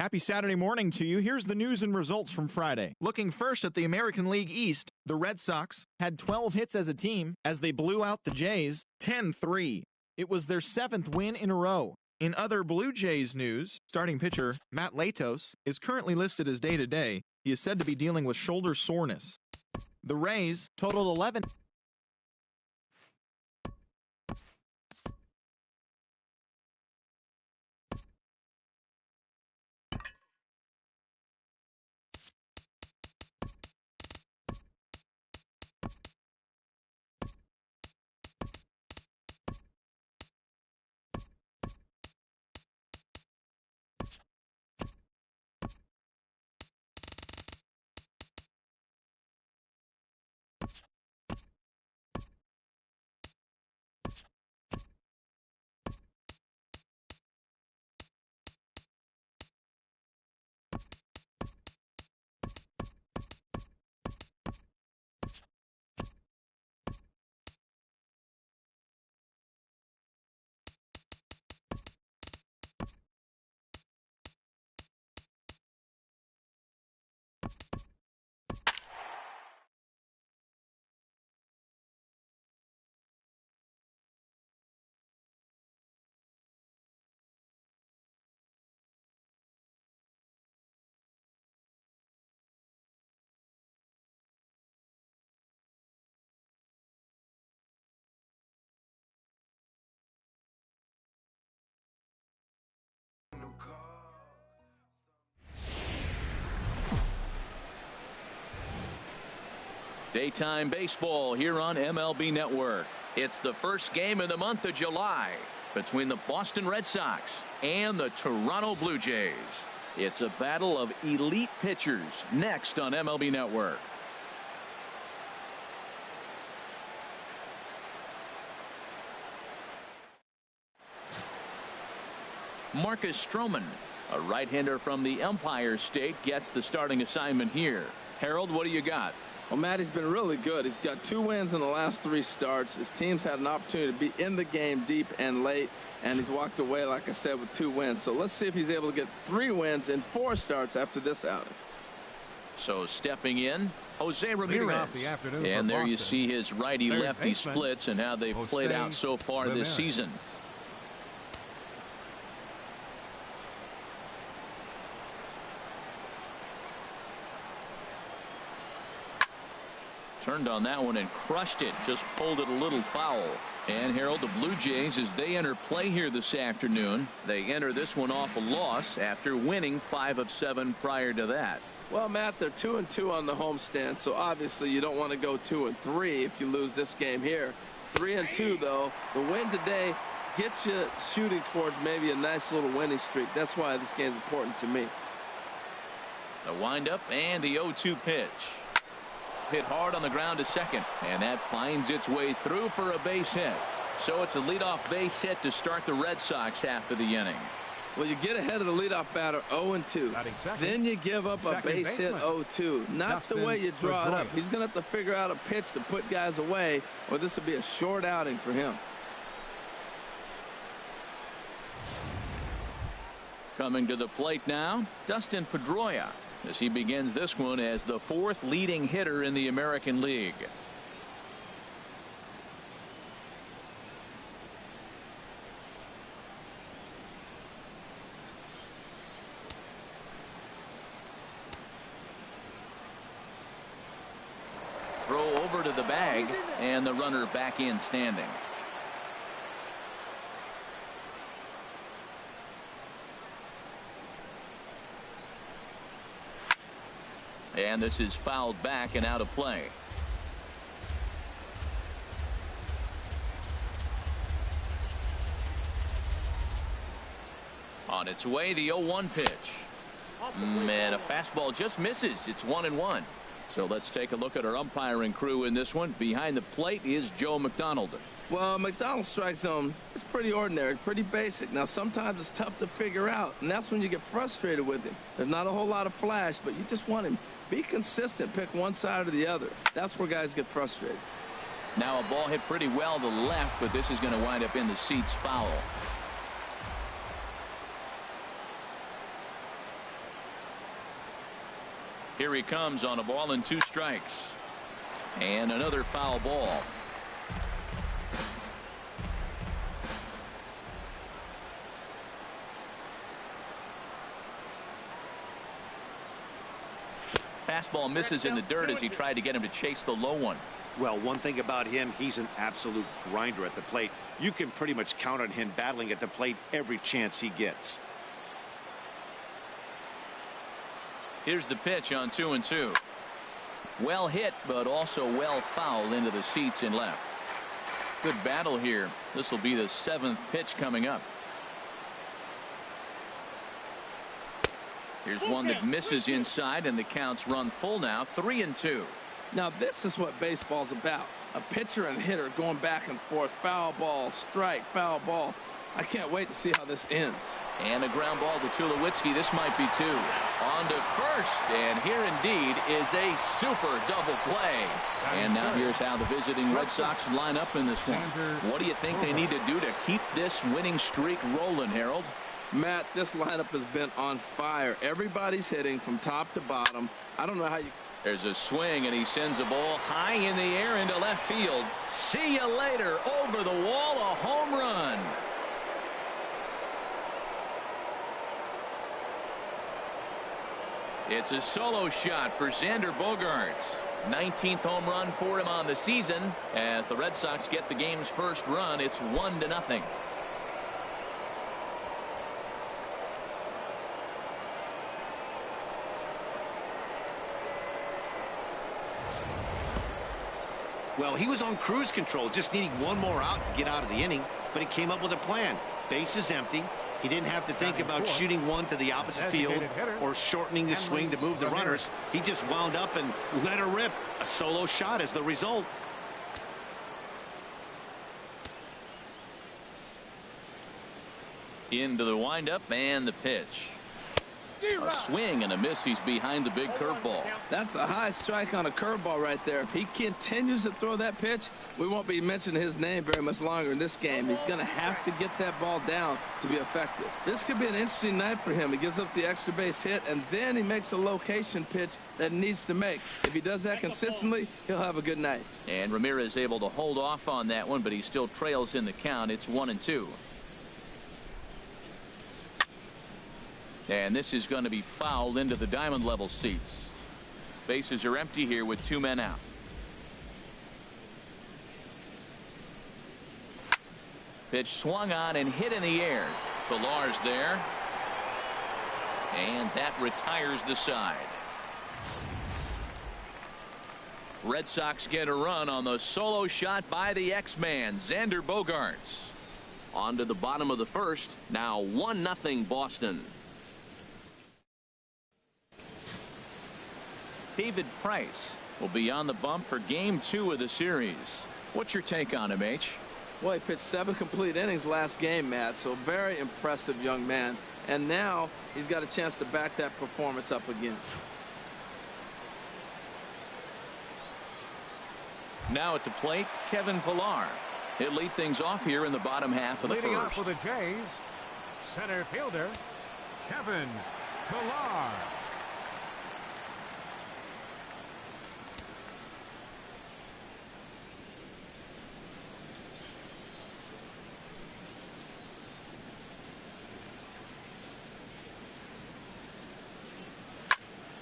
Happy Saturday morning to you. Here's the news and results from Friday. Looking first at the American League East, the Red Sox had 12 hits as a team as they blew out the Jays 10-3. It was their 7th win in a row. In other Blue Jays news, starting pitcher Matt Latos is currently listed as day-to-day. He is said to be dealing with shoulder soreness. The Rays totaled 11. Daytime baseball here on MLB Network. It's the first game of the month of July between the Boston Red Sox and the Toronto Blue Jays. It's a battle of elite pitchers next on MLB Network. Marcus Stroman, a right-hander from the Empire State, gets the starting assignment here. Harold, what do you got? Well, Matt, he's been really good. He's got 2 wins in the last 3 starts. His team's had an opportunity to be in the game deep and late, and he's walked away, like I said, with 2 wins. So let's see if he's able to get 3 wins in 4 starts after this outing. So stepping in, Jose Ramirez. And there you see his righty-lefty splits and how they've played out so far this season. Turned on that one and crushed it. Just pulled it a little foul. And Harold, the Blue Jays, as they enter play here this afternoon, they enter this one off a loss after winning 5 of 7 prior to that. Well, Matt, they're 2-2 on the homestand, so obviously you don't want to go 2-3 if you lose this game here. 3-2, though. The win today gets you shooting towards maybe a nice little winning streak. That's why this game's important to me. The windup and the 0-2 pitch. Hit hard on the ground to second, and that finds its way through for a base hit. So it's a leadoff base hit to start the Red Sox half of the inning. Well, you get ahead of the leadoff batter 0-2. Then you give up a base hit 0-2. Not the way you draw it up. He's going to have to figure out a pitch to put guys away, or this will be a short outing for him. Coming to the plate now, Dustin Pedroia, as he begins this one as the 4th leading hitter in the American League. Throw over to the bag, and the runner back in standing. And this is fouled back and out of play. On its way, the 0-1 pitch. And a fastball just misses. It's 1-1. So let's take a look at our umpiring crew in this one. Behind the plate is Joe McDonald. Well, McDonald's strike zone is pretty ordinary, pretty basic. Now, sometimes it's tough to figure out, and that's when you get frustrated with him. There's not a whole lot of flash, but you just want him. Be consistent. Pick one side or the other. That's where guys get frustrated. Now a ball hit pretty well to the left, but this is going to wind up in the seats foul. Here he comes on a ball and 2 strikes. And another foul ball. Fastball misses in the dirt as he tried to get him to chase the low one. Well, one thing about him, he's an absolute grinder at the plate. You can pretty much count on him battling at the plate every chance he gets. Here's the pitch on 2-2. Well hit, but also well fouled into the seats in left. Good battle here. This will be the 7th pitch coming up. Here's one that misses inside, and the count's run full now, 3-2. Now this is what baseball's about. A pitcher and hitter going back and forth. Foul ball, strike, foul ball. I can't wait to see how this ends. And a ground ball to Tulowitzki. This might be 2. On to first, and here indeed is a super double play. And now here's how the visiting Red Sox line up in this one. What do you think they need to do to keep this winning streak rolling, Harold? Matt, this lineup has been on fire. Everybody's hitting from top to bottom. I don't know how you... There's a swing, and he sends a ball high in the air into left field. See you later. Over the wall, a home run. It's a solo shot for Xander Bogaerts. 19th home run for him on the season. As the Red Sox get the game's first run, it's 1-0. Well, he was on cruise control, just needing one more out to get out of the inning, but he came up with a plan. Base is empty. He didn't have to think about shooting one to the opposite field or shortening the swing to move the runners. He just wound up and let her rip. A solo shot is the result. Into the windup and the pitch. A swing and a miss. He's behind the big curveball. That's a high strike on a curveball right there. If he continues to throw that pitch, we won't be mentioning his name very much longer in this game. He's going to have to get that ball down to be effective. This could be an interesting night for him. He gives up the extra base hit, and then he makes a location pitch that he needs to make. If he does that consistently, he'll have a good night. And Ramirez able to hold off on that one, but he still trails in the count. It's 1-2. And this is going to be fouled into the diamond level seats. Bases are empty here with 2 men out. Pitch swung on and hit in the air. Pilar's there. And that retires the side. Red Sox get a run on the solo shot by the X-Man, Xander Bogaerts. On to the bottom of the first. Now 1-0 Boston. David Price will be on the bump for game 2 of the series. What's your take on him, H? Well, he pitched 7 complete innings last game, Matt, so very impressive young man. And now he's got a chance to back that performance up again. Now at the plate, Kevin Pillar. He'll lead things off here in the bottom half of the Leading first. off for the Jays, center fielder Kevin Pillar.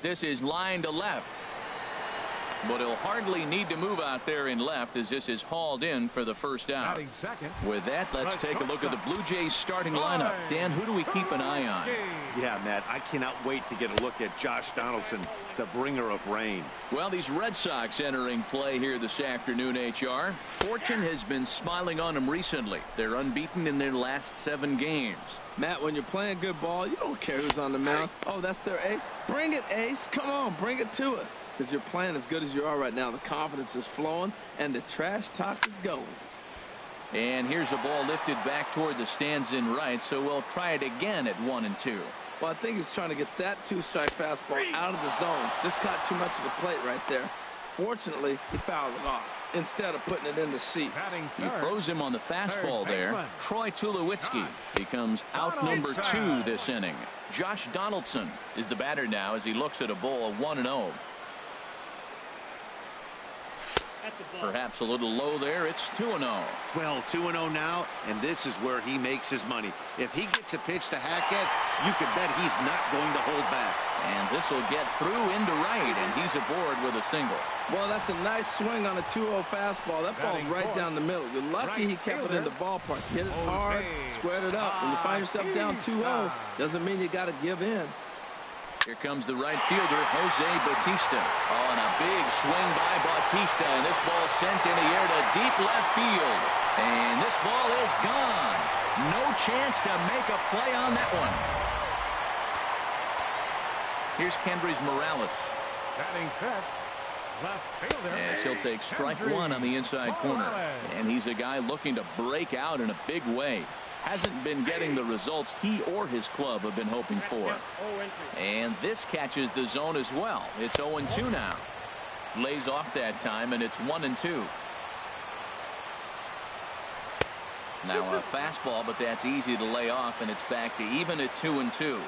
This is line to left. But he'll hardly need to move out there in left as this is hauled in for the first out. Batting second. With that, let's take a look at the Blue Jays starting lineup. Dan, who do we keep an eye on? Yeah, Matt, I cannot wait to get a look at Josh Donaldson, the bringer of rain. Well, these Red Sox entering play here this afternoon, HR. Fortune has been smiling on them recently. They're unbeaten in their last 7 games. Matt, when you're playing good ball, you don't care who's on the mound. Oh, that's their ace. Bring it, ace. Come on, bring it to us. Because you're playing as good as you are right now. The confidence is flowing, and the trash talk is going. And here's a ball lifted back toward the stands in right, so we'll try it again at 1-2. Well, I think he's trying to get that 2-strike fastball out of the zone. Just caught too much of the plate right there. Fortunately, he fouled it off. instead of putting it in the seats. He throws him on the fastball there. Troy Tulowitzki becomes out number 2 this inning. Josh Donaldson is the batter now as he looks at a ball 1-0. Perhaps a little low there. It's 2-0. Well, 2-0 now, and this is where he makes his money. If he gets a pitch to Hackett, you could bet he's not going to hold back. And this will get through into right, and he's aboard with a single. Well, that's a nice swing on a 2-0 fastball. That ball's right down the middle. You're lucky he kept it in the ballpark. Hit it hard, squared it up. When you find yourself down 2-0, doesn't mean you got to give in. Here comes the right fielder, Jose Bautista. Oh, and a big swing by Bautista, and this ball sent in the air to deep left field. And this ball is gone. No chance to make a play on that one. Here's Kendrys Morales. Batting fifth, left fielder. As he'll take strike 1 on the inside corner. And he's a guy looking to break out in a big way. Hasn't been getting the results he or his club have been hoping for. And this catches the zone as well. It's 0-2 now. Lays off that time, and it's 1-2. Now a fastball, but that's easy to lay off, and it's back to even at 2-2.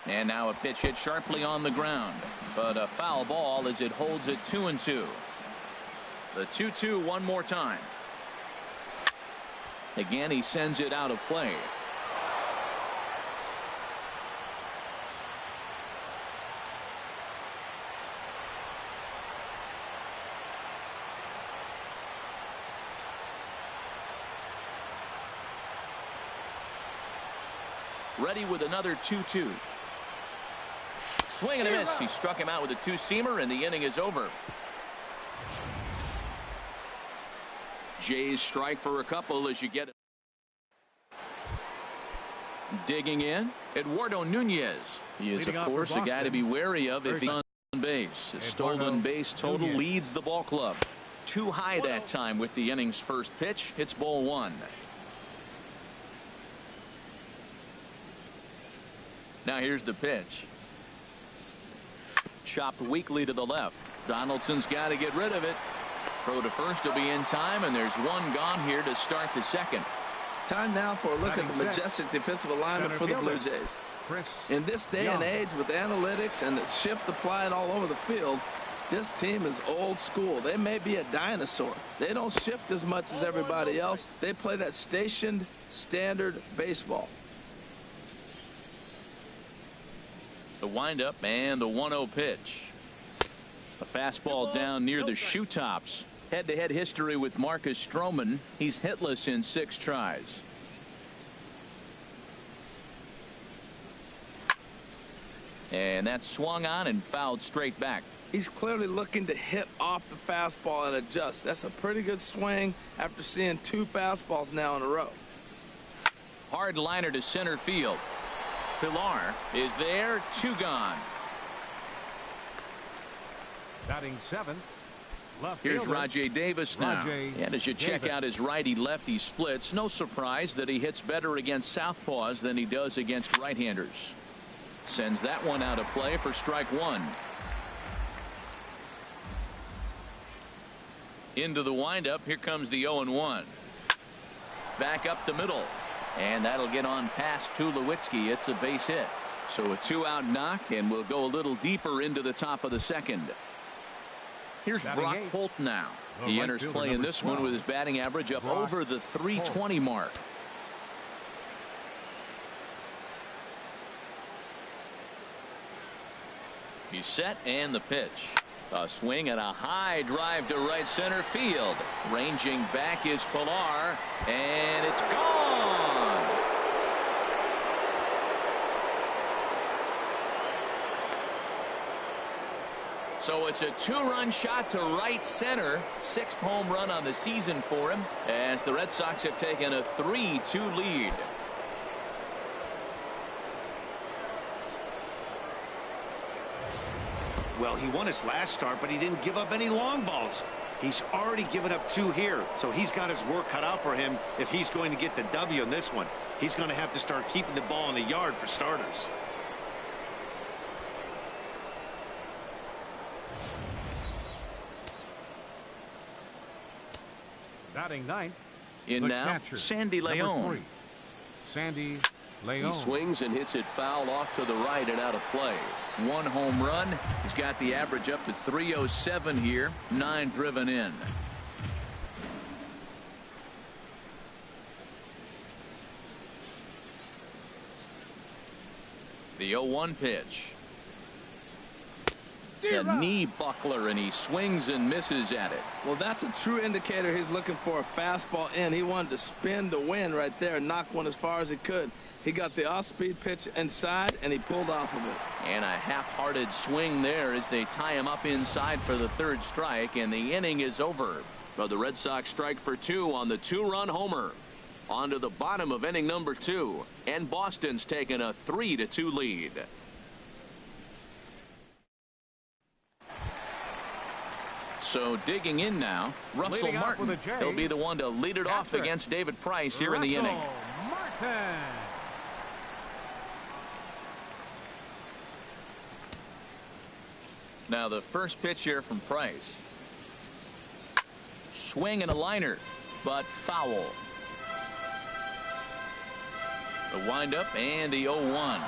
And now a pitch hit sharply on the ground, but a foul ball as it holds at 2-2. The 2-2 one more time. Again, he sends it out of play. Ready with another 2-2. Swing and a miss. He struck him out with a two-seamer, and the inning is over. Jays strike for a couple as you get it. Digging in, Eduardo Nunez. He is, of course, a guy to be wary of if he's on base. His stolen base total leads the ball club. Too high that time with the inning's first pitch. It's ball 1. Now here's the pitch. Chopped weakly to the left. Donaldson's got to get rid of it. Throw to first will be in time, and there's one gone here to start the second. Time now for a look at the majestic defensive alignment for the Blue Jays. In this day and age with analytics and the shift applied all over the field, this team is old school. They may be a dinosaur. They don't shift as much as everybody else. They play that stationed standard baseball. The windup and the 1-0 pitch. A fastball down near the shoe tops. Head-to-head history with Marcus Stroman. He's hitless in 6 tries. And that's swung on and fouled straight back. He's clearly looking to hit off the fastball and adjust. That's a pretty good swing after seeing 2 fastballs now in a row. Hard liner to center field. Pilar is there. 2 gone. Batting 7th. Here's Rajay Davis now. And as you check out his righty-lefty splits, no surprise that he hits better against southpaws than he does against right-handers. Sends that one out of play for strike 1. Into the windup. Here comes the 0-1. Back up the middle. And that'll get on past Tulowitzki. It's a base hit. So a 2-out knock, and we'll go a little deeper into the top of the second. Here's Brock Holt now. He enters play in this one with his batting average up over the 320 mark. He's set, and the pitch. A swing and a high drive to right center field. Ranging back is Pilar, and it's gone. So it's a 2-run shot to right center. 6th home run on the season for him, as the Red Sox have taken a 3-2 lead. Well, he won his last start, but he didn't give up any long balls. He's already given up 2 here, so he's got his work cut out for him if he's going to get the W in this one. He's going to have to start keeping the ball in the yard for starters. Batting ninth. In the now, catcher, Sandy Leon. 3, Sandy Leon. He swings and hits it foul off to the right and out of play. 1 home run. He's got the average up to 307 here. 9 driven in. The 0-1 pitch. The knee buckler, and he swings and misses at it. Well, that's a true indicator he's looking for a fastball in. He wanted to spin the wind right there and knock one as far as he could. He got the off-speed pitch inside, and he pulled off of it. And a half-hearted swing there as they tie him up inside for the 3rd strike, and the inning is over. But the Red Sox strike for 2 on the 2-run homer. On to the bottom of inning number 2, and Boston's taken a 3-2 lead. So digging in now, Russell Martin. He'll be the one to lead it off against David Price here in the inning. Martin. Now the first pitch here from Price. Swing and a liner, but foul. The windup and the 0-1.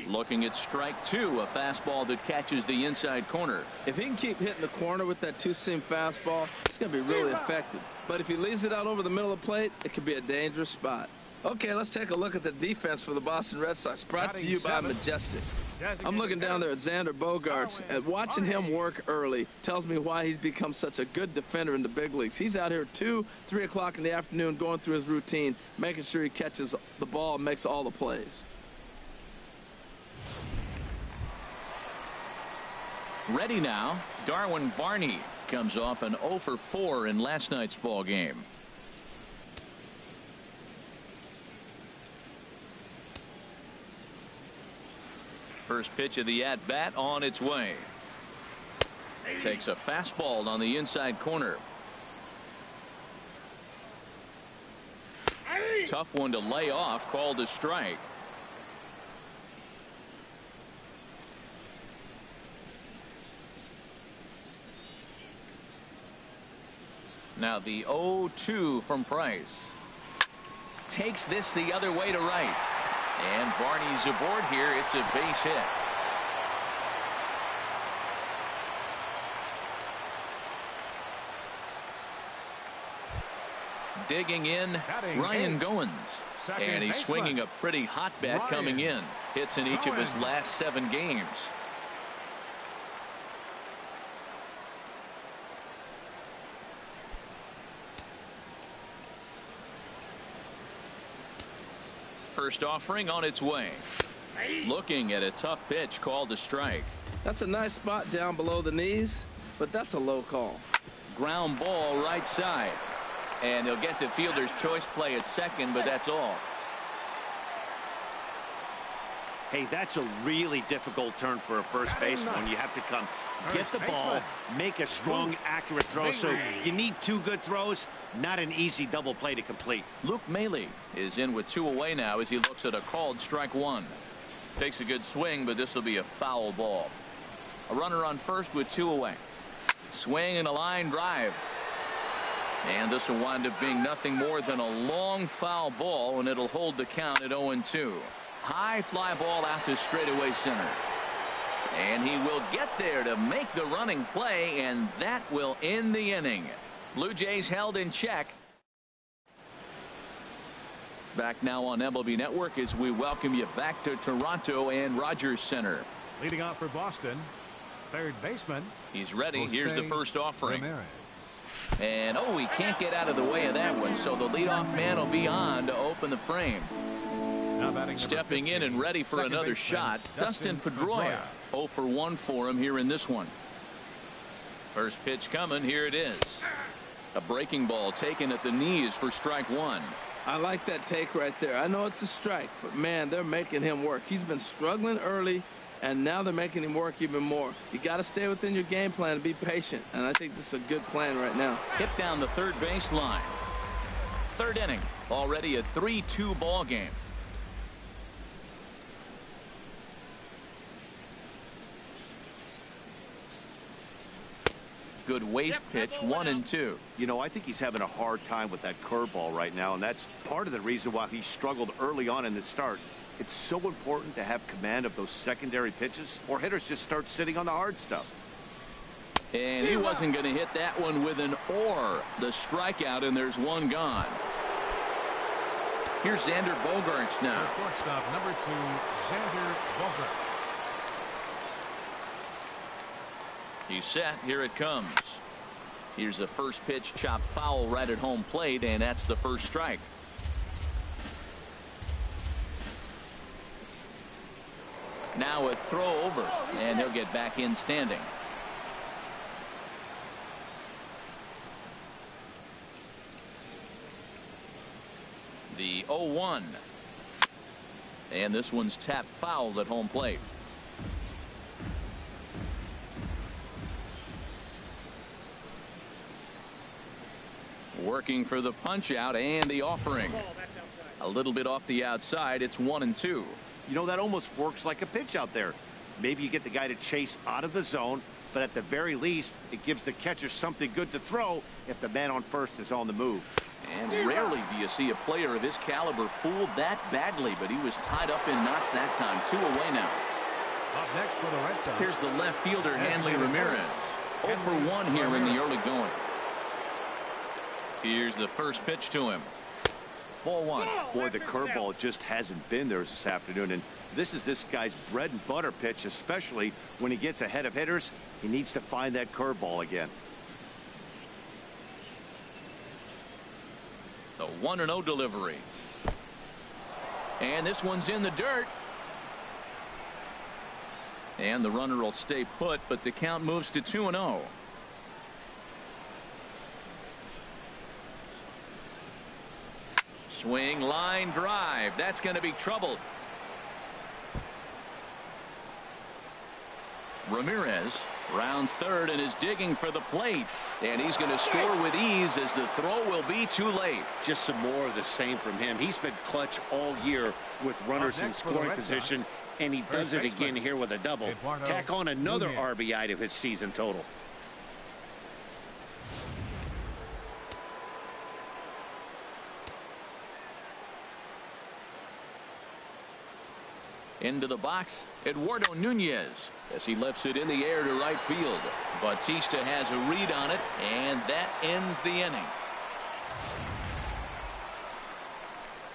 Looking at strike 2, a fastball that catches the inside corner. If he can keep hitting the corner with that 2-seam fastball, it's going to be really effective. But if he leaves it out over the middle of the plate, it could be a dangerous spot. Okay, let's take a look at the defense for the Boston Red Sox, brought to you by Majestic. I'm looking down there at Xander Bogaerts, and watching him work early tells me why he's become such a good defender in the big leagues. He's out here 2, 3 o'clock in the afternoon going through his routine, making sure he catches the ball and makes all the plays. Ready now, Darwin Barney comes off an 0 for 4 in last night's ball game. First pitch of the at-bat on its way. Takes a fastball on the inside corner. Tough one to lay off, called a strike. Now the 0-2 from Price. Takes this the other way to right. And Barney's aboard here. It's a base hit. Digging in, Ryan Goins. And he's swinging a pretty hot bat coming in. Hits in each of his last 7 games. First offering on its way. Looking at a tough pitch called a strike. That's a nice spot down below the knees, but that's a low call. Ground ball right side. And they'll get the fielder's choice play at second, but that's all. Hey, that's a really difficult turn for a first baseman when you have to come get the ball, make a strong, accurate throw. So you need 2 good throws, not an easy double play to complete. Luke Maile is in with 2 away now as he looks at a called strike 1. Takes a good swing, but this will be a foul ball. A runner on first with 2 away. Swing and a line drive. And this will wind up being nothing more than a long foul ball, and it'll hold the count at 0-2. High fly ball out to straightaway center. And he will get there to make the running play, and that will end the inning. Blue Jays held in check. Back now on MLB Network as we welcome you back to Toronto and Rogers Center. Leading off for Boston, third baseman. He's ready. Here's the first offering. Ramirez. And he can't get out of the way of that one. So the leadoff man will be on to open the frame. Stepping in and ready for another shot, Dustin Pedroia. 0 for 1 for him here in this one. First pitch coming. Here it is. A breaking ball taken at the knees for strike 1. I like that take right there. I know it's a strike, but man, they're making him work. He's been struggling early, and now they're making him work even more. You got to stay within your game plan and be patient, and I think this is a good plan right now. Hit down the third base line. Third inning, already a 3-2 ball game. good waste pitch, 1-2. You know, I think he's having a hard time with that curveball right now, and that's part of the reason why he struggled early on in the start. It's so important to have command of those secondary pitches, or hitters just start sitting on the hard stuff. And he wasn't going to hit that one with an or. The strikeout, and there's one gone. Here's Xander Bogaerts now. Shortstop number 2, Xander Bogaerts. He's set. Here it comes. Here's a first pitch chopped foul right at home plate, and that's the first strike. Now a throw over, and he'll get back in standing. The 0-1. And this one's tapped foul at home plate. Working for the punch out and the offering. A little bit off the outside. It's 1-2. You know, that almost works like a pitch out there. Maybe you get the guy to chase out of the zone, but at the very least, it gives the catcher something good to throw if the man on first is on the move. And rarely do you see a player of his caliber fooled that badly, but he was tied up in knots that time. 2 away now. Up next for the Red Sox. Here's the left fielder, Hanley Ramirez. 0 for 1 here in the early going. Here's the first pitch to him. Ball 1. Boy, the curveball just hasn't been there this afternoon, and this is this guy's bread and butter pitch, especially when he gets ahead of hitters. He needs to find that curveball again. The 1-0 delivery. And this one's in the dirt. And the runner will stay put, but the count moves to 2-0. Swing, line drive. That's going to be trouble. Ramirez rounds third and is digging for the plate, and he's going to score with ease as the throw will be too late. Just some more of the same from him. He's been clutch all year with runners in scoring position, and he does it again here with a double. Tack on another RBI to his season total. Into the box, Eduardo Nunez, as he lifts it in the air to right field. Bautista has a read on it, and that ends the inning.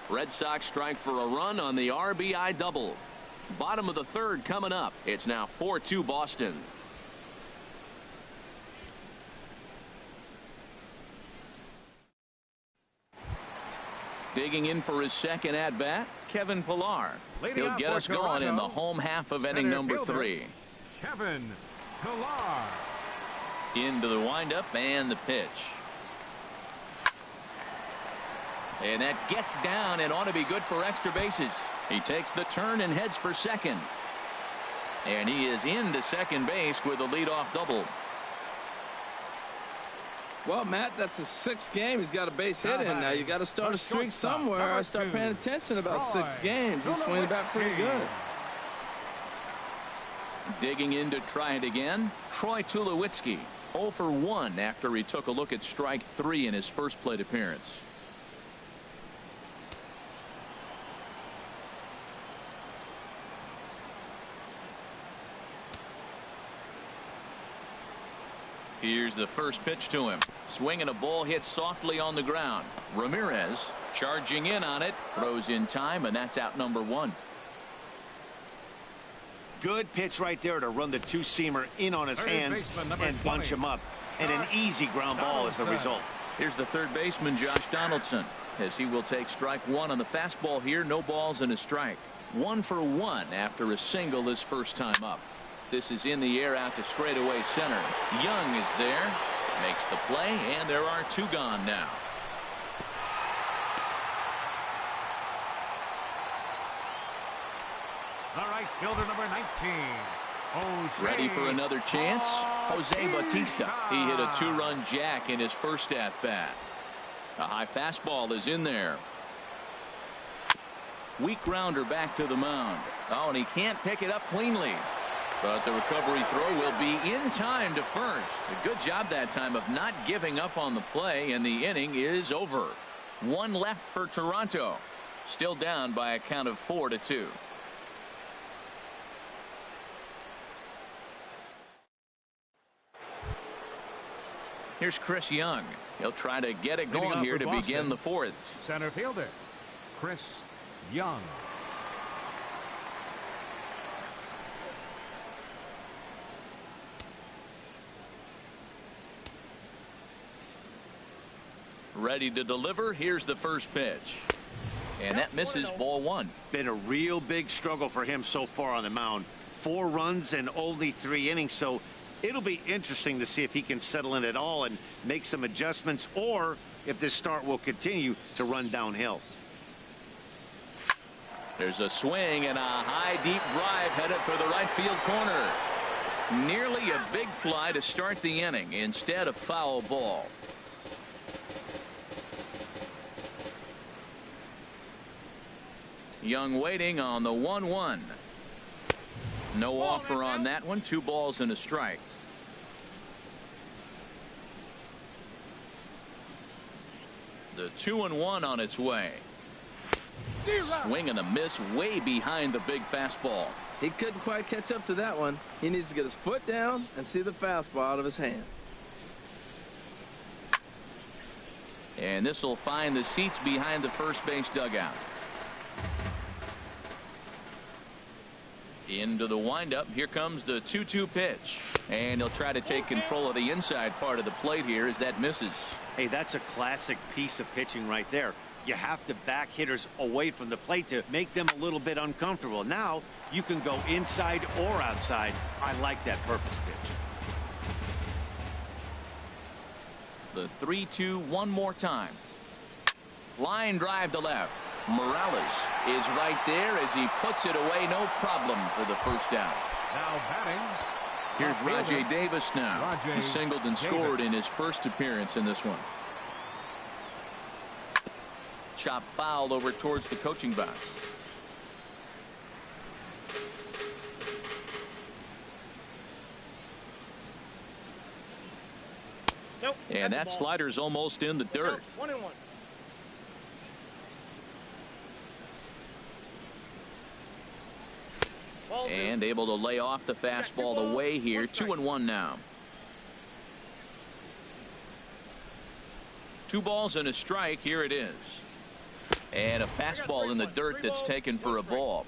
Red Sox strike for a run on the RBI double. Bottom of the third coming up. It's now 4-2 Boston. Digging in for his second at-bat, Kevin Pillar. He'll get us going in the home half of inning number 3. Kevin Pillar. Into the windup and the pitch. And that gets down and ought to be good for extra bases. He takes the turn and heads for second. And he is into second base with a leadoff double. Well, Matt, that's his 6th game. He's got a base hit in now. You got to start a streak somewhere. I start paying attention about 6 games. He's swinging back pretty good. Digging in to try it again, Troy Tulowitzki. 0 for 1 after he took a look at strike 3 in his first plate appearance. Here's the first pitch to him. Swinging a ball hit softly on the ground. Ramirez charging in on it. Throws in time, and that's out number 1. Good pitch right there to run the two-seamer in on his hands and bunch him up. And an easy ground ball is the result. Here's the third baseman, Josh Donaldson, as he will take strike 1 on the fastball here. No balls and a strike. 1 for 1 after a single his first time up. This is in the air out to straightaway center. Young is there, makes the play, and there are 2 gone now. The right fielder, number 19. Jose. Ready for another chance? Jose Bautista. He hit a 2-run jack in his first at-bat. A high fastball is in there. Weak grounder back to the mound. Oh, and he can't pick it up cleanly. But the recovery throw will be in time to first. A good job that time of not giving up on the play, and the inning is over. One left for Toronto. Still down by a count of 4-2. Here's Chris Young. He'll try to get it going here to begin the fourth. Center fielder, Chris Young. Ready to deliver. Here's the first pitch. And that misses, ball one. Been a real big struggle for him so far on the mound. 4 runs and only 3 innings, so it'll be interesting to see if he can settle in at all and make some adjustments, or if this start will continue to run downhill. There's a swing and a high deep drive headed for the right field corner. Nearly a big fly to start the inning. Instead, a foul ball. Young waiting on the 1-1. No offer on that one. 2 balls and a strike. The 2-1 on its way. Swing and a miss way behind the big fastball. He couldn't quite catch up to that one. He needs to get his foot down and see the fastball out of his hand. And this will find the seats behind the first base dugout. Into the windup. Here comes the 2-2 pitch. And he'll try to take control of the inside part of the plate here as that misses. Hey, that's a classic piece of pitching right there. You have to back hitters away from the plate to make them a little bit uncomfortable. Now you can go inside or outside. I like that purpose pitch. The 3-2 one more time. Line drive to left. Morales is right there as he puts it away. No problem for the first down. Now batting. Here's Rajay Davis now. He singled and scored in his first appearance in this one. Chop foul over towards the coaching box. Nope, and that slider's almost in the dirt. 1-1. And able to lay off the fastball away here. 2-1 now. 2 balls and a strike. Here it is. And a fastball in the dirt that's taken for a ball.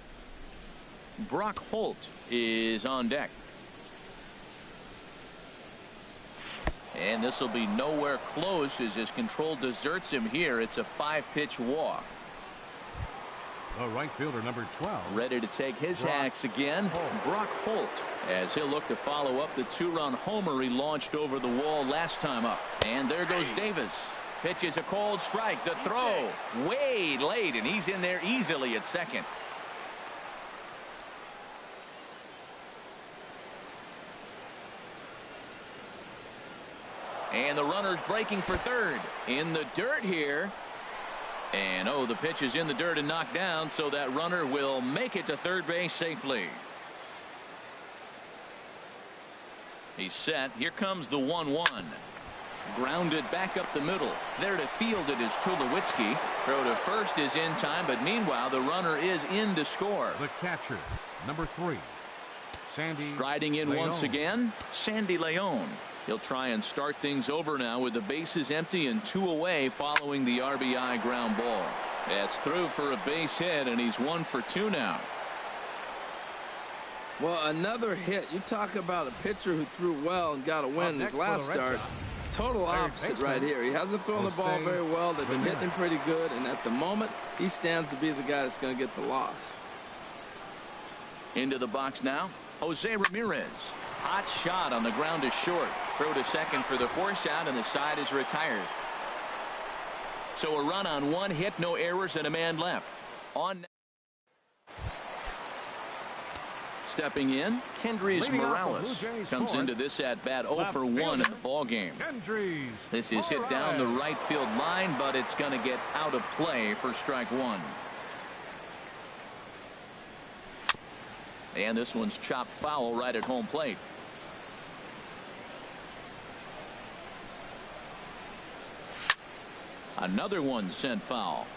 Brock Holt is on deck. And this will be nowhere close as his control deserts him here. It's a 5-pitch walk. The right fielder, number 12. Ready to take his hacks again. Brock Holt, as he'll look to follow up the 2-run homer he launched over the wall last time up. And there goes Davis. Pitches a cold strike. The throw way late, and he's in there easily at second. And the runner's breaking for third. In the dirt here. And oh, the pitch is in the dirt and knocked down, so that runner will make it to third base safely. He's set. Here comes the 1-1. Grounded back up the middle. There to field it is Tulowitzki. Throw to first is in time, but meanwhile the runner is in to score. The catcher, number 3, Sandy. Striding in Leon. once again, Sandy Leon. He'll try and start things over now with the bases empty and 2 away following the RBI ground ball. That's through for a base hit, and he's 1 for 2 now. Well, another hit. You talk about a pitcher who threw well and got a win in his last start. Total opposite right here. He hasn't thrown the ball very well. They've been hitting him pretty good, and at the moment he stands to be the guy that's going to get the loss. Into the box now, Jose Ramirez. Hot shot on the ground is short. Throw to second for the force out, and the side is retired. So a run on 1 hit, no errors, and a man left. On stepping in, Kendrys Morales comes into this at bat 0 for 1 in the ball game. This is hit down the right field line, but it's going to get out of play for strike 1. And this one's chopped foul right at home plate. Another one sent foul.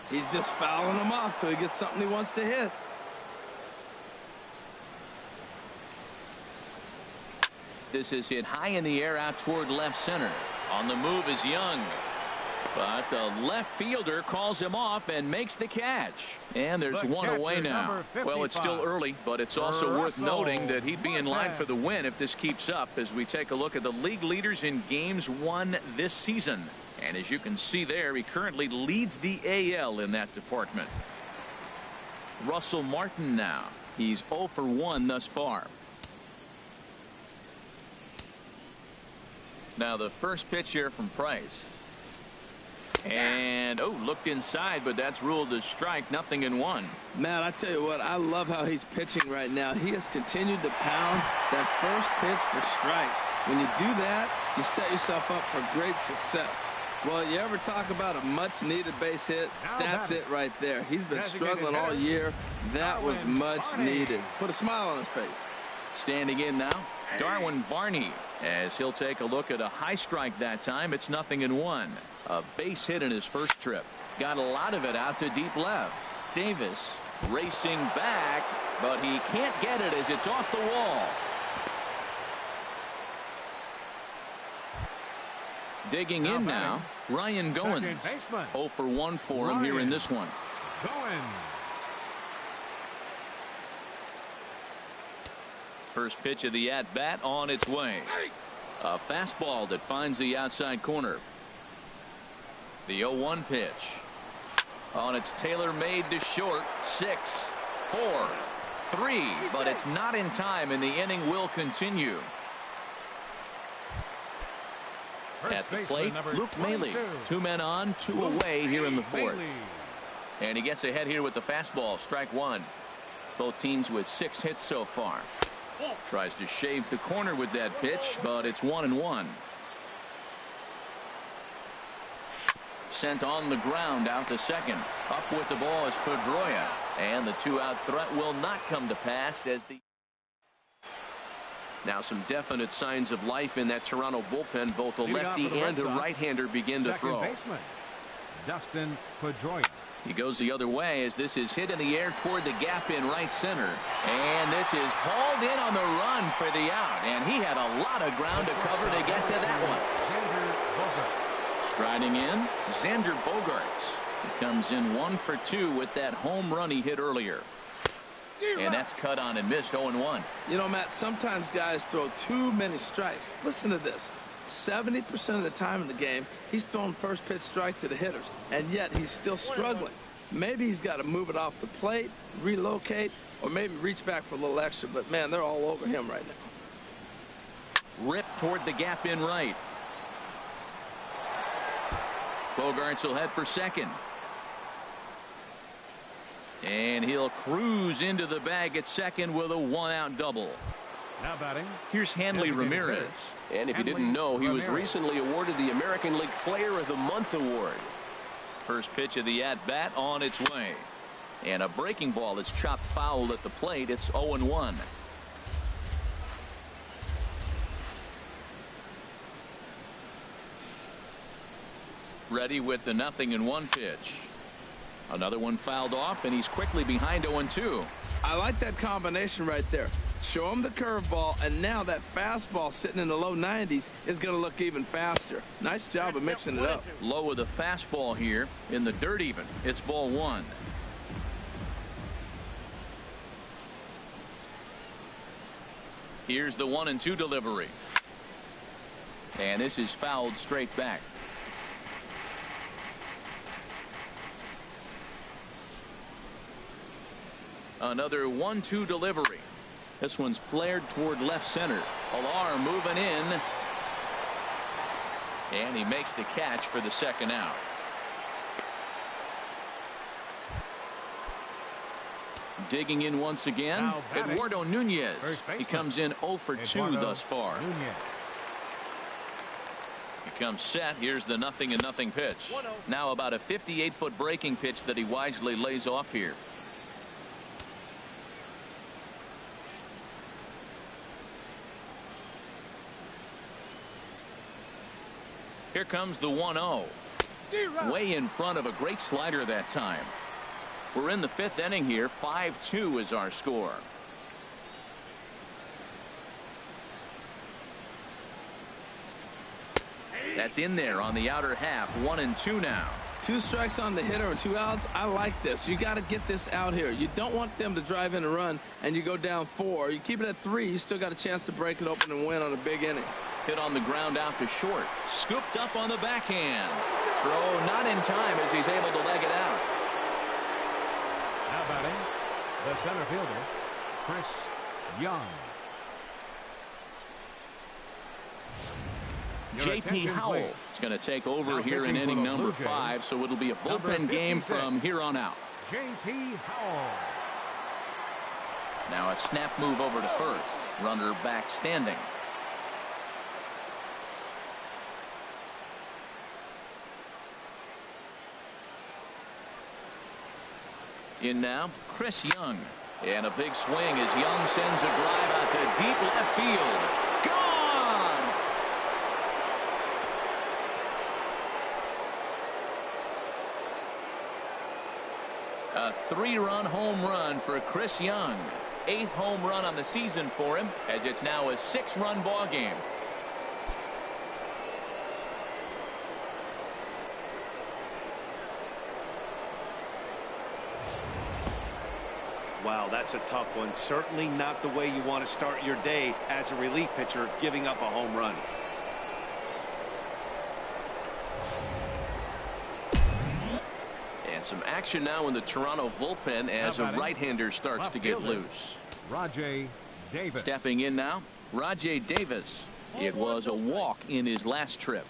He's just fouling them off till he gets something he wants to hit. This is hit high in the air out toward left center. On the move is Young. But the left fielder calls him off and makes the catch. And there's one away now. Well, it's still early, but it's also worth noting that he'd be in line for the win if this keeps up as we take a look at the league leaders in games won this season. And as you can see there, he currently leads the AL in that department. Russell Martin now. He's 0 for 1 thus far. Now the first pitch here from Price. And looked inside, but that's ruled a strike. 0-1. Man, I tell you what, I love how he's pitching right now. He has continued to pound that first pitch for strikes. When you do that, you set yourself up for great success. Well, you ever talk about a much-needed base hit? That's it right there. He's been struggling all year. That was much needed. Put a smile on his face. Standing in now, Darwin Barney, as he'll take a look at a high strike that time. It's 0-1. A base hit in his first trip. Got a lot of it out to deep left. Davis racing back, but he can't get it as it's off the wall. Digging in now, Ryan Goins. 0 for 1 for him here in this one. First pitch of the at-bat on its way. A fastball that finds the outside corner. The 0-1 pitch. On its tailor-made to short. 6, 4, 3, but it's not in time, and the inning will continue. At the plate, Luke Maile. 2 men on, 2 away here in the fourth. And he gets ahead here with the fastball. Strike 1. Both teams with 6 hits so far. Tries to shave the corner with that pitch, but it's 1-1. Sent on the ground out to second. Up with the ball is Pedroia. And the 2-out threat will not come to pass as the... Now some definite signs of life in that Toronto bullpen. Both the lefty and the right-hander begin to throw. Dustin Pedroia. He goes the other way as this is hit in the air toward the gap in right center. And this is hauled in on the run for the out. And he had a lot of ground to cover to get to that one. Striding in, Xander Bogaerts. He comes in 1 for 2 with that home run he hit earlier. And that's cut on and missed. 0-1. You know, Matt, sometimes guys throw too many strikes. Listen to this. 70% of the time in the game, he's throwing first pitch strike to the hitters, and yet he's still struggling. Maybe he's got to move it off the plate, relocate, or maybe reach back for a little extra, but man, they're all over him right now. Rip toward the gap in right. Bogaerts will head for second. And he'll cruise into the bag at second with a 1-out double. Now batting. Here's Hanley Ramirez. And if you didn't know, he was recently awarded the American League Player of the Month award. First pitch of the at-bat on its way. And a breaking ball that's chopped foul at the plate. It's 0-1. Ready with the 0-1 pitch. Another one fouled off, and he's quickly behind 0-2. I like that combination right there. Show him the curveball, and now that fastball sitting in the low 90s is going to look even faster. Nice job of mixing it up. Low with a fastball here in the dirt even. It's ball 1. Here's the 1-2 delivery. And this is fouled straight back. Another 1-2 delivery. This one's flared toward left center. Alar moving in. And he makes the catch for the second out. Digging in once again, Eduardo Nunez. He comes in 0 for 2 thus far. He comes set. Here's the 0-0 pitch. Now about a 58-foot breaking pitch that he wisely lays off here. comes the 1-0. Way in front of a great slider that time. We're in the 5th inning here. 5-2 is our score. That's in there on the outer half. 1-2 now. 2 strikes on the hitter and 2 outs. I like this. You got to get this out here. You don't want them to drive in a run and you go down 4. You keep it at 3. You still got a chance to break it open and win on a big inning. Hit on the ground out to short. Scooped up on the backhand. Throw not in time as he's able to leg it out. Now batting, the center fielder, Chris Young. J.P. Howell is going to take over here in inning number 5, so it'll be a bullpen game from here on out. J.P. Howell. Now a snap move over to first. Runner back standing. In now, Chris Young. And a big swing as Young sends a drive out to deep left field. Gone! A 3-run home run for Chris Young. 8th home run on the season for him, as it's now a 6-run ball game. Wow, that's a tough one. Certainly not the way you want to start your day as a relief pitcher, giving up a home run. And some action now in the Toronto bullpen as a right-hander starts to get loose. Rajay Davis. Stepping in now, Rajay Davis. It was a walk in his last trip.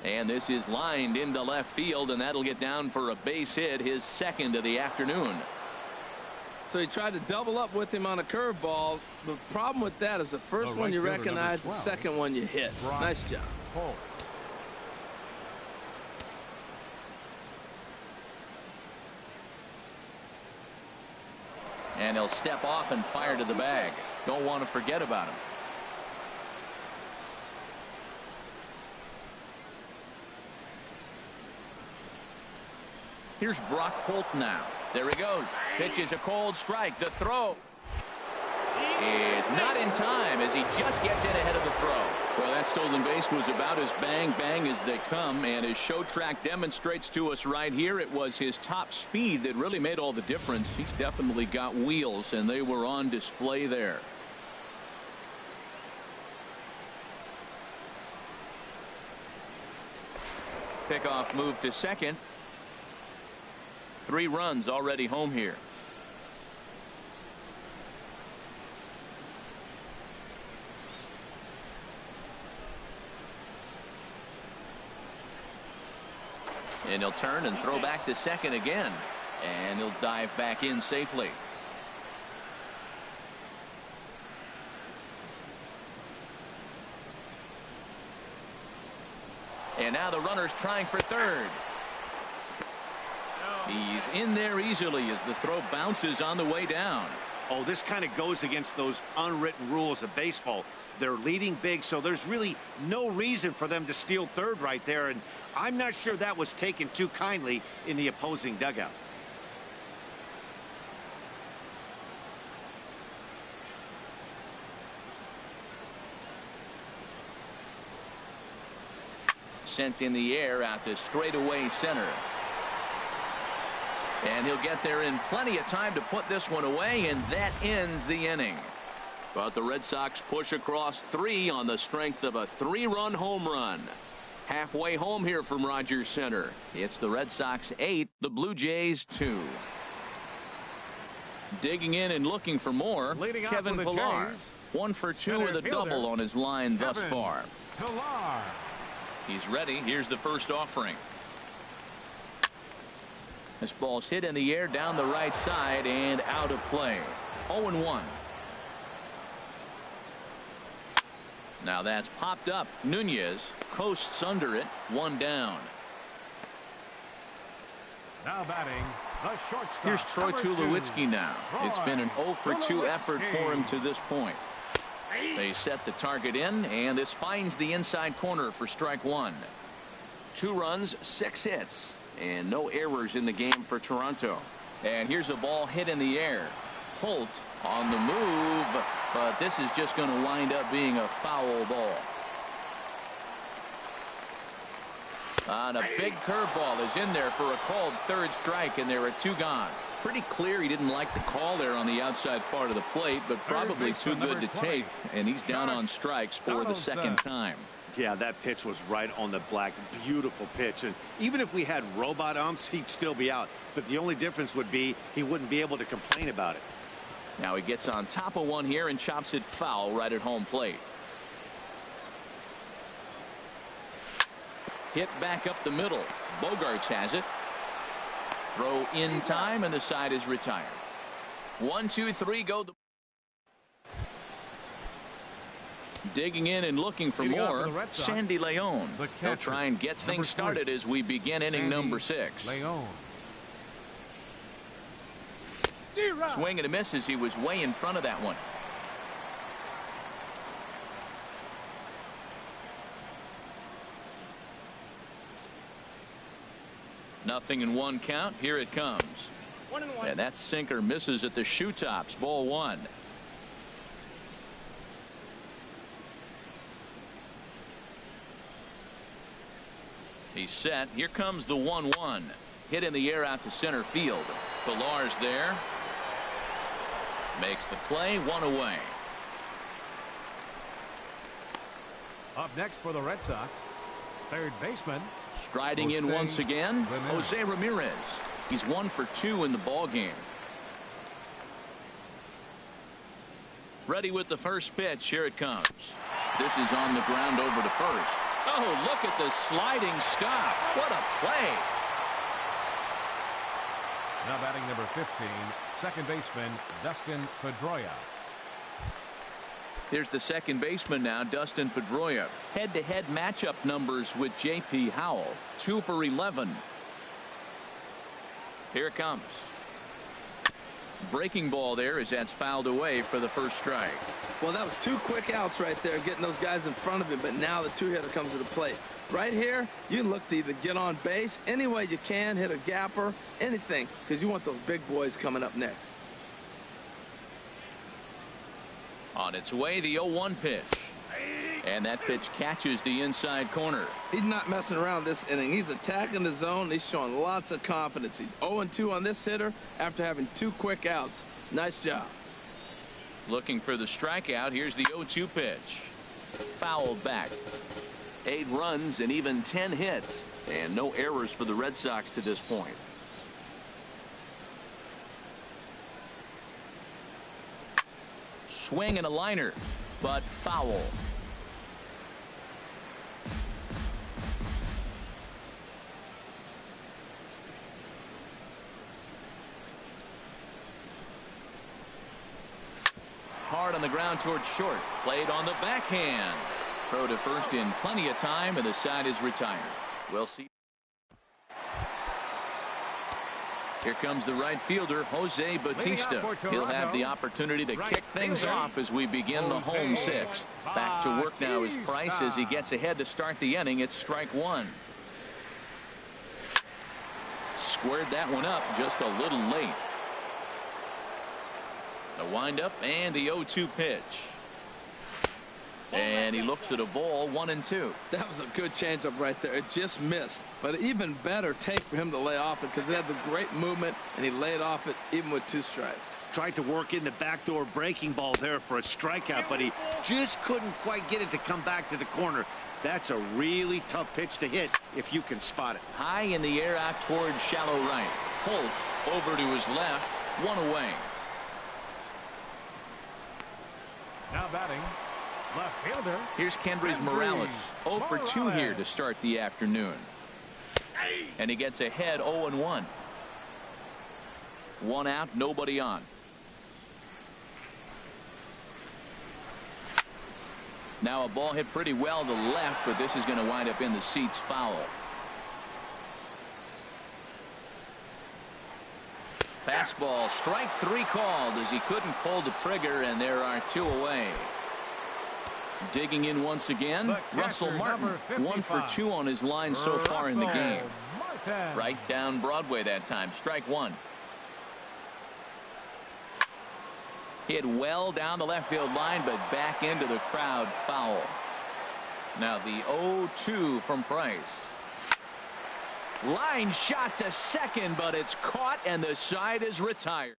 And this is lined into left field, and that'll get down for a base hit, his 2nd of the afternoon. So he tried to double up with him on a curveball. The problem with that is the first one you recognize, the second one you hit. Nice job. And he'll step off and fire to the bag. Don't want to forget about him. Here's Brock Holt now. There he goes. Pitches a cold strike. The throw is not in time as he just gets in ahead of the throw. Well, that stolen base was about as bang as they come, and his show track demonstrates to us right here it was his top speed that really made all the difference. He's definitely got wheels, and they were on display there. Pickoff move to second. 3 runs already home here. And he'll turn and throw back to second again. And he'll dive back in safely. And now the runner's trying for third. He's in there easily as the throw bounces on the way down. Oh, this kind of goes against those unwritten rules of baseball. They're leading big, so there's really no reason for them to steal third right there, and I'm not sure that was taken too kindly in the opposing dugout. Sent in the air out to straightaway center. And he'll get there in plenty of time to put this one away, and that ends the inning. But the Red Sox push across 3 on the strength of a 3-run home run. Halfway home here from Rogers Center. It's the Red Sox 8, the Blue Jays 2. Digging in and looking for more, Kevin Pillar. 1 for 2 with a double on his line thus far. Pillar. He's ready. Here's the first offering. This ball's hit in the air down the right side and out of play. 0-1. Now that's popped up. Nunez coasts under it. One down. Now batting, the shortstop. Here's Troy Tulowitzki now. It's been an 0 for 2 effort for him to this point. They set the target in, and this finds the inside corner for strike one. 2 runs, 6 hits, and no errors in the game for Toronto. And here's a ball hit in the air. Holt on the move, but this is just going to wind up being a foul ball. And a big curveball is in there for a called third strike, and there are 2 gone. Pretty clear he didn't like the call there on the outside part of the plate, but probably too good to take, and he's down on strikes for the second time. Yeah, that pitch was right on the black. Beautiful pitch. And even if we had robot umps, he'd still be out. But the only difference would be he wouldn't be able to complain about it. Now he gets on top of one here and chops it foul right at home plate. Hit back up the middle. Bogarts has it. Throw in time, and the side is retired. 1, 2, 3, go. Digging in and looking for more, Sandy Leon. They'll try and get things started as we begin inning number 6. Swing and a miss as he was way in front of that one. Nothing in 1 count. Here it comes. 1-1. And that sinker misses at the shoe tops. Ball 1. He's set. Here comes the 1-1. Hit in the air out to center field. Pillar's there. Makes the play. 1 away. Up next for the Red Sox, third baseman. Striding in once again, Jose Ramirez. He's 1 for 2 in the ball game. Ready with the first pitch. Here it comes. This is on the ground over to first. Oh, look at the sliding stop. What a play. Now batting number 15, second baseman Dustin Pedroia. There's the second baseman now, Dustin Pedroia. Head-to-head matchup numbers with J.P. Howell. 2 for 11. Here it comes. Breaking ball there as that's fouled away for the first strike. Well, that was 2 quick outs right there, getting those guys in front of him, but now the 2-hitter comes to the plate. Right here, you look to either get on base any way you can, hit a gapper, anything, because you want those big boys coming up next. On its way, the 0-1 pitch. And that pitch catches the inside corner. He's not messing around this inning. He's attacking the zone. He's showing lots of confidence. He's 0-2 on this hitter after having 2 quick outs. Nice job. Looking for the strikeout. Here's the 0-2 pitch. Fouled back. 8 runs and even 10 hits. And no errors for the Red Sox to this point. Swing and a liner, but foul. Hard on the ground towards short. Played on the backhand. Throw to first in plenty of time, and the side is retired. We'll see. Here comes the right fielder, Jose Bautista. He'll have the opportunity to kick things off as we begin the home 6th. Back to work now is Price as he gets ahead to start the inning. It's strike 1. Squared that one up just a little late. The windup and the 0-2 pitch. And he looks at a ball, 1-2. That was a good changeup right there. It just missed. But an even better take for him to lay off it because it had the great movement, and he laid off it even with 2 strikes. Tried to work in the backdoor breaking ball there for a strikeout, but he just couldn't quite get it to come back to the corner. That's a really tough pitch to hit if you can spot it. High in the air out towards shallow right. Holt over to his left, 1 away. Now batting, left fielder. Here's Kendrys Morales. 0 for 2 here to start the afternoon. And he gets ahead 0-1. 1 out, nobody on. Now a ball hit pretty well to left, but this is going to wind up in the seats foul. Fastball, strike 3 called as he couldn't pull the trigger, and there are 2 away. Digging in once again, Russell Martin, 1 for 2 on his line so far in the game. Right down Broadway that time, strike 1. Hit well down the left field line, but back into the crowd, foul. Now the 0-2 from Price. Line shot to second, but it's caught and the side is retired.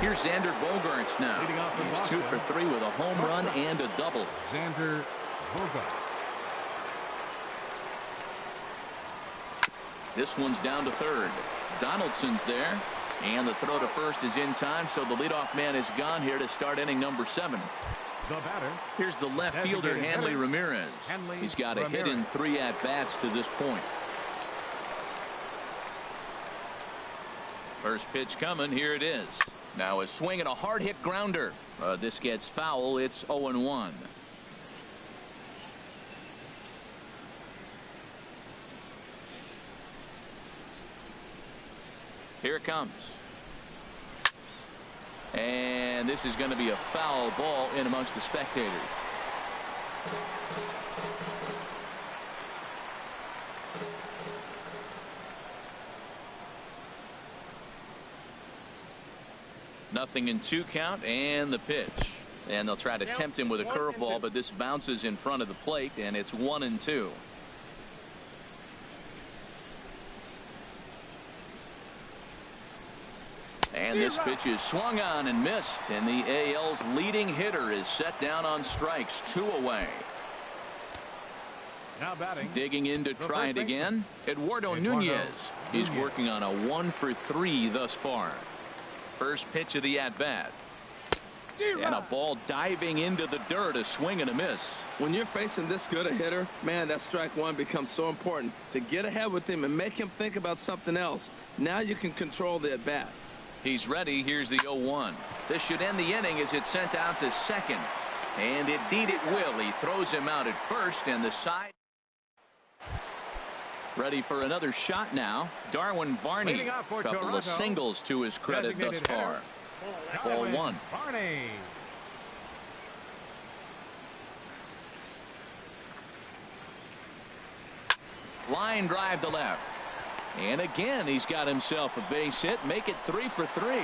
Here's Xander Bogaerts now. He's 2 for 3 with a home run and a double. Xander Bogaerts. This one's down to third. Donaldson's there, and the throw to first is in time, so the leadoff man is gone here to start inning number 7. The batter. Here's the left fielder, Hanley Ramirez. He's got a hit in 3 at-bats to this point. First pitch coming. Here it is. Now a swing and a hard hit grounder. This gets foul. It's 0-1. Here it comes. And this is going to be a foul ball in amongst the spectators. Nothing in 2 count, and the pitch. And they'll try to tempt him with a curveball, but this bounces in front of the plate, and it's 1-2. And this pitch is swung on and missed, and the AL's leading hitter is set down on strikes, 2 away. Now batting. Digging in to try it again, Eduardo Nunez. He's working on a 1 for 3 thus far. First pitch of the at-bat. And a ball diving into the dirt, a swing and a miss. When you're facing this good a hitter, man, that strike 1 becomes so important to get ahead with him and make him think about something else. Now you can control the at-bat. He's ready. Here's the 0-1. This should end the inning as it's sent out to second. And indeed it will. He throws him out at first, and the side. Ready for another shot now. Darwin Barney. Couple of singles to his credit thus far. Ball 1. Barney. Line drive to left. And again, he's got himself a base hit. Make it 3 for 3.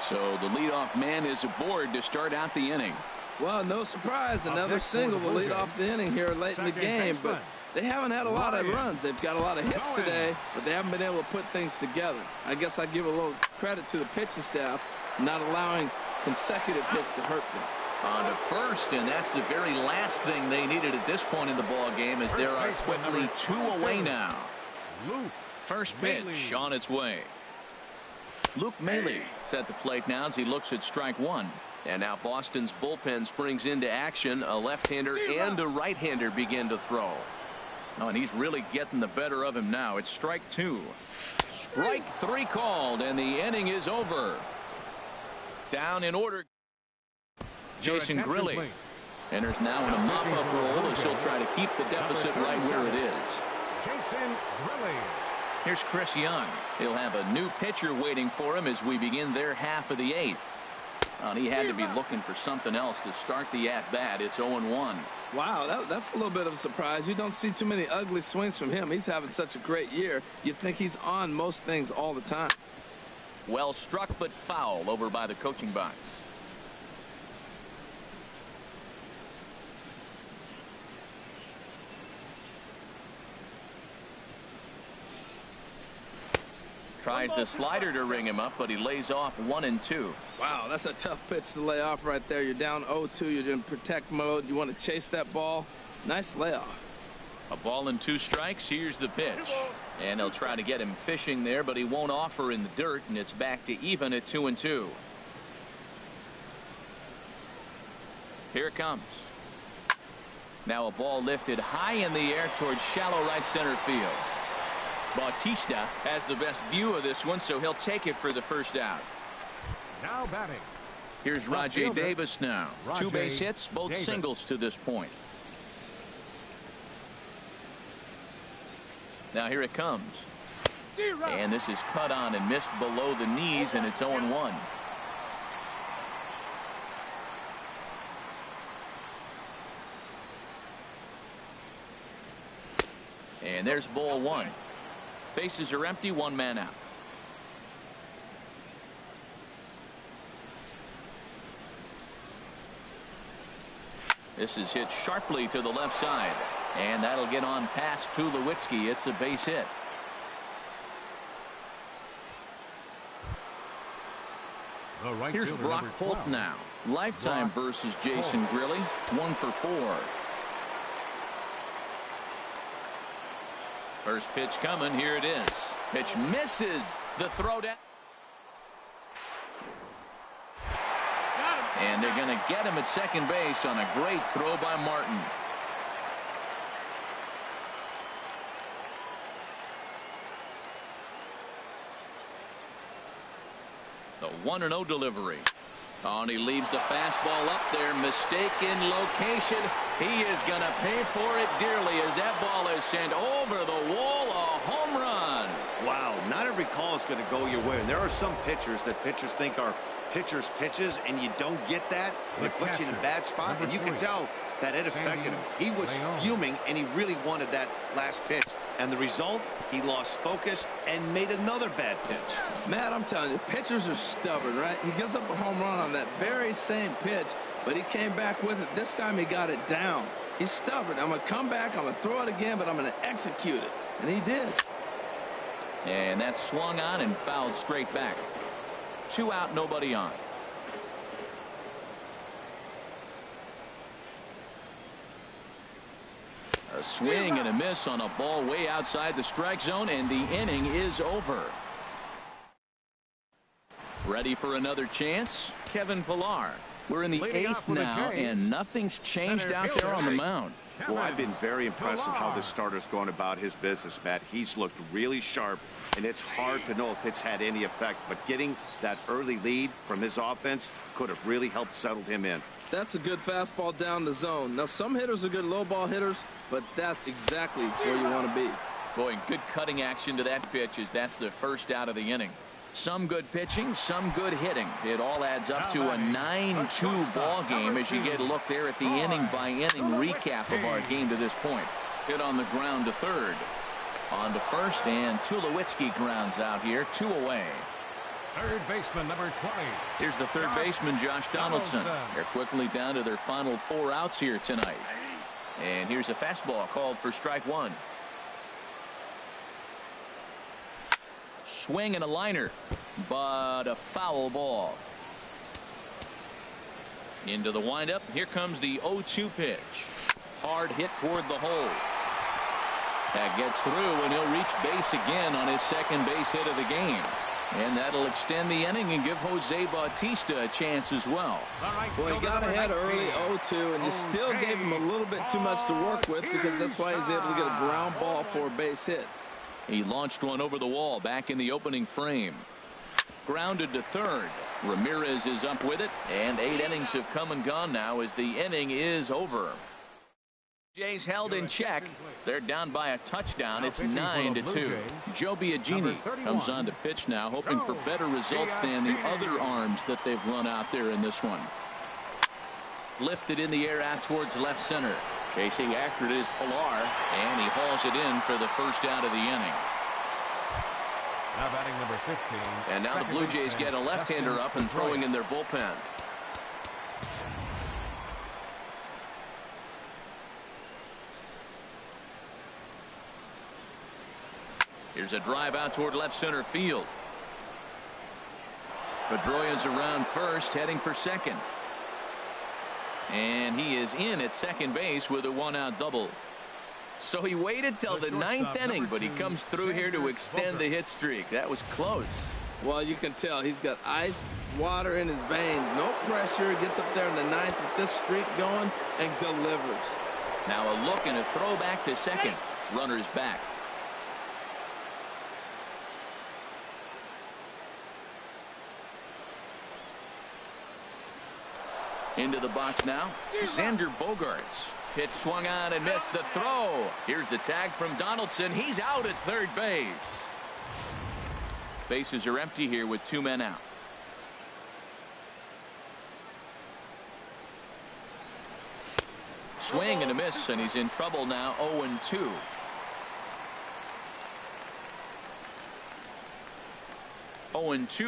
So the leadoff man is aboard to start out the inning. Well, no surprise. Another single will lead off the inning here late in the game. But they haven't had a lot of runs. They've got a lot of hits today, but they haven't been able to put things together. I guess I give a little credit to the pitching staff, not allowing consecutive hits to hurt them. On to first, and that's the very last thing they needed at this point in the ball game, as there are quickly 2 away now. First pitch on its way. Luke Maile is at the plate now as he looks at strike 1. And now Boston's bullpen springs into action. A left-hander and a right-hander begin to throw. Oh, and he's really getting the better of him now. It's strike 2. Strike 3 called, and the inning is over. Down in order. Jason Grilli enters now in a mop-up role as he'll try to keep the deficit right where it is. Jason Grilli. Here's Chris Young. He'll have a new pitcher waiting for him as we begin their half of the 8th. And he had to be looking for something else to start the at-bat. It's 0-1. Wow, that's a little bit of a surprise. You don't see too many ugly swings from him. He's having such a great year. You'd think he's on most things all the time. Well struck, but foul over by the coaching box. Tries the slider to ring him up, but he lays off 1-2. Wow, that's a tough pitch to lay off right there. You're down 0-2. You're in protect mode. You want to chase that ball. Nice layoff. A ball and 2 strikes. Here's the pitch. And they'll try to get him fishing there, but he won't offer in the dirt, and it's back to even at 2-2. Here it comes. Now a ball lifted high in the air towards shallow right center field. Bautista has the best view of this one, so he'll take it for the first out. Now batting. Here's Rajay Davis now. 2 base hits, both singles to this point. Now here it comes. And this is cut on and missed below the knees, and it's 0-1. And there's ball 1. Bases are empty, 1 man out. This is hit sharply to the left side, and that'll get on past Tulowitzki. It's a base hit. Here's Brock Holt now. Lifetime versus Jason Grilli. 1 for 4. First pitch coming. Here it is. Pitch misses. The throw down. And they're going to get him at second base on a great throw by Martin. The 1-0 delivery. Oh, and he leaves the fastball up there. Mistaken location. He is going to pay for it dearly as that ball is sent over the wall. A home run. Wow, not every call is going to go your way. And there are some pitchers that pitchers think are pitchers' pitches, and you don't get that, and it puts you in a bad spot. And you can tell that it affected him. He was fuming, and he really wanted that last pitch. And the result, he lost focus and made another bad pitch. Matt, I'm telling you, pitchers are stubborn, right? He gives up a home run on that very same pitch, but he came back with it. This time he got it down. He's stubborn. I'm going to come back, I'm going to throw it again, but I'm going to execute it. And he did. And that swung on and fouled straight back. 2 out, nobody on. A swing and a miss on a ball way outside the strike zone, and the inning is over. Ready for another chance? Kevin Pillar. We're in the 8th now, and nothing's changed out there on the mound. Well, I've been very impressed with how this starter's going about his business, Matt. He's looked really sharp, and it's hard to know if it's had any effect. But getting that early lead from his offense could have really helped settle him in. That's a good fastball down the zone. Now, some hitters are good low ball hitters, but that's exactly where you want to be. Boy, good cutting action to that pitch as that's the first out of the inning. Some good pitching, some good hitting. It all adds up to a 9-2 ball game as you get a look there at the inning-by-inning recap of our game to this point. Hit on the ground to third. On to first, and Tulowitzki grounds out here. 2 away. Third baseman, number 20. Here's the third baseman, Josh Donaldson. They're quickly down to their final 4 outs here tonight. And here's a fastball called for strike 1. Swing and a liner, but a foul ball. Into the windup. Here comes the 0-2 pitch. Hard hit toward the hole. That gets through, and he'll reach base again on his second base hit of the game. And that'll extend the inning and give Jose Bautista a chance as well. Well, he got ahead early 0-2, and you still gave him a little bit too much to work with because that's why he's able to get a ground ball for a base hit. He launched one over the wall back in the opening frame. Grounded to third. Ramirez is up with it, and 8 innings have come and gone now as the inning is over. Jays held in check. They're down by a touchdown. It's 9-2. Joe Biagini comes on to pitch now, hoping for better results than the other arms that they've run out there in this one. Lifted in the air out towards left center. Chasing after it is Pillar, and he hauls it in for the first out of the inning. Now batting number 15. And now the Blue Jays get a left-hander up and throwing in their bullpen. Here's a drive out toward left center field. Pedroia's around first, heading for second. And he is in at second base with a 1-out double. So he waited till the 9th inning, but he comes through here to extend the hit streak. That was close. Well, you can tell he's got ice water in his veins. No pressure. Gets up there in the 9th with this streak going and delivers. Now a look and a throw back to second. Runners back. Into the box now, Xander Bogaerts. Pitch swung on and missed the throw. Here's the tag from Donaldson. He's out at third base. Bases are empty here with 2 men out. Swing and a miss, and he's in trouble now. 0-2.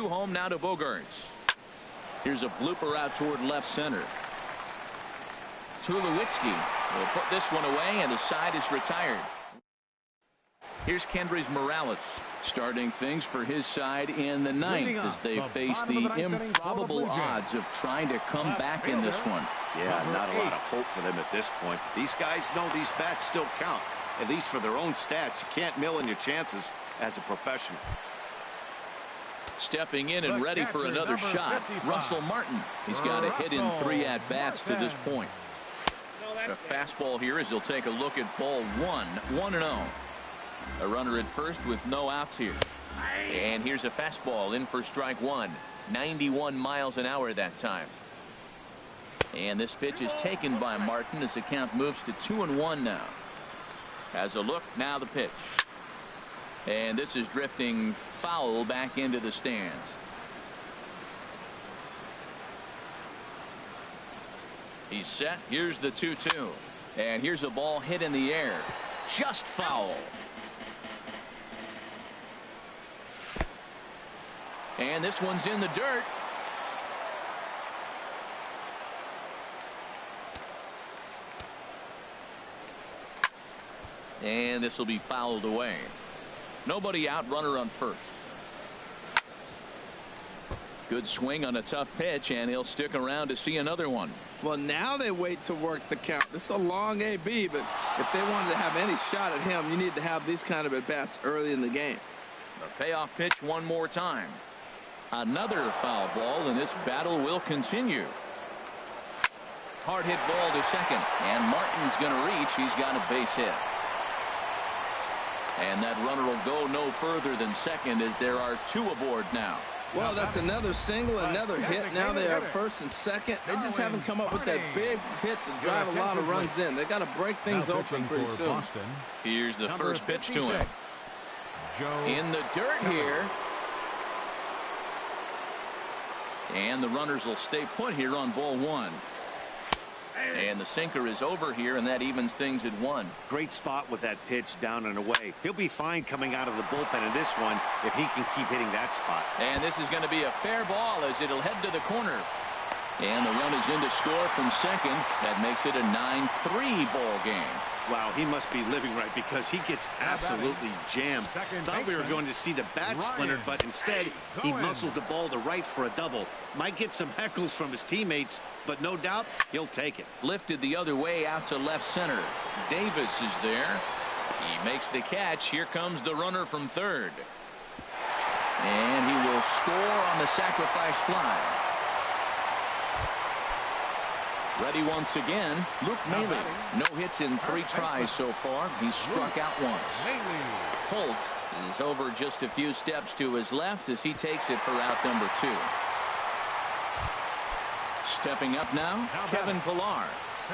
Home now to Bogaerts. Here's a blooper out toward left center. Tulowitzki will put this one away, and the side is retired. Here's Kendrys Morales starting things for his side in the ninth as they face the improbable odds of trying to come back in this one. Yeah, not a lot of hope for them at this point. These guys know these bats still count, at least for their own stats. You can't mill in your chances as a professional. Stepping in and ready for another shot, Russell Martin. He's got a hit in 3 at-bats to this point. A fastball here as he'll take a look at ball 1, 1-0. A runner at first with no outs here. And here's a fastball in for strike 1. 91 miles an hour that time. And this pitch is taken by Martin as the count moves to 2-1 now. Has a look, now the pitch. And this is drifting foul back into the stands. He's set. Here's the 2-2. And here's a ball hit in the air. Just foul. And this one's in the dirt. And this will be fouled away. Nobody out, runner on first. Good swing on a tough pitch, and he'll stick around to see another one. Well, now they wait to work the count. This is a long AB, but if they wanted to have any shot at him, you need to have these kind of at-bats early in the game. The payoff pitch one more time. Another foul ball, and this battle will continue. Hard hit ball to second, and Martin's going to reach. He's got a base hit. And that runner will go no further than second as there are 2 aboard now. Well, that's another single, another hit. Now they are first and second. They just haven't come up with that big hit to drive a lot of runs in. They got to break things open pretty soon. Here's the first pitch to him. In the dirt here. And the runners will stay put here on ball 1. And the sinker is over here, and that evens things at 1. Great spot with that pitch down and away. He'll be fine coming out of the bullpen in this one if he can keep hitting that spot. And this is going to be a fair ball as it'll head to the corner. And the run is in to score from second. That makes it a 9-3 ball game. Wow, he must be living right because he gets absolutely jammed. Thought we were going to see the bat splintered, but instead he muscled the ball to right for a double. Might get some heckles from his teammates, but no doubt he'll take it. Lifted the other way out to left center. Davis is there. He makes the catch. Here comes the runner from third. And he will score on the sacrifice fly. Ready once again, Luke Maile. No hits in 3 tries so far. He's struck out once. Holt is over just a few steps to his left as he takes it for out number 2. Stepping up now, Kevin Pillar.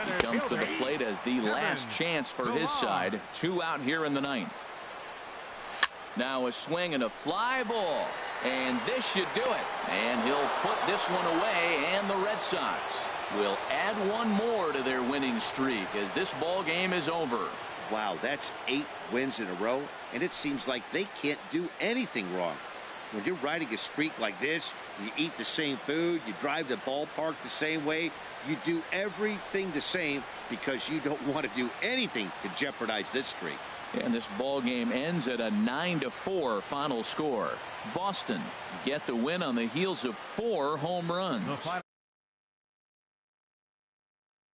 He comes to the plate as the last chance for his side. 2 out here in the 9th. Now a swing and a fly ball. And this should do it. And he'll put this one away, and the Red Sox will add 1 more to their winning streak as this ball game is over. Wow, that's 8 wins in a row, and it seems like they can't do anything wrong. When you're riding a streak like this, you eat the same food, you drive the ballpark the same way, you do everything the same because you don't want to do anything to jeopardize this streak. And this ball game ends at a 9-4 final score. Boston get the win on the heels of 4 home runs.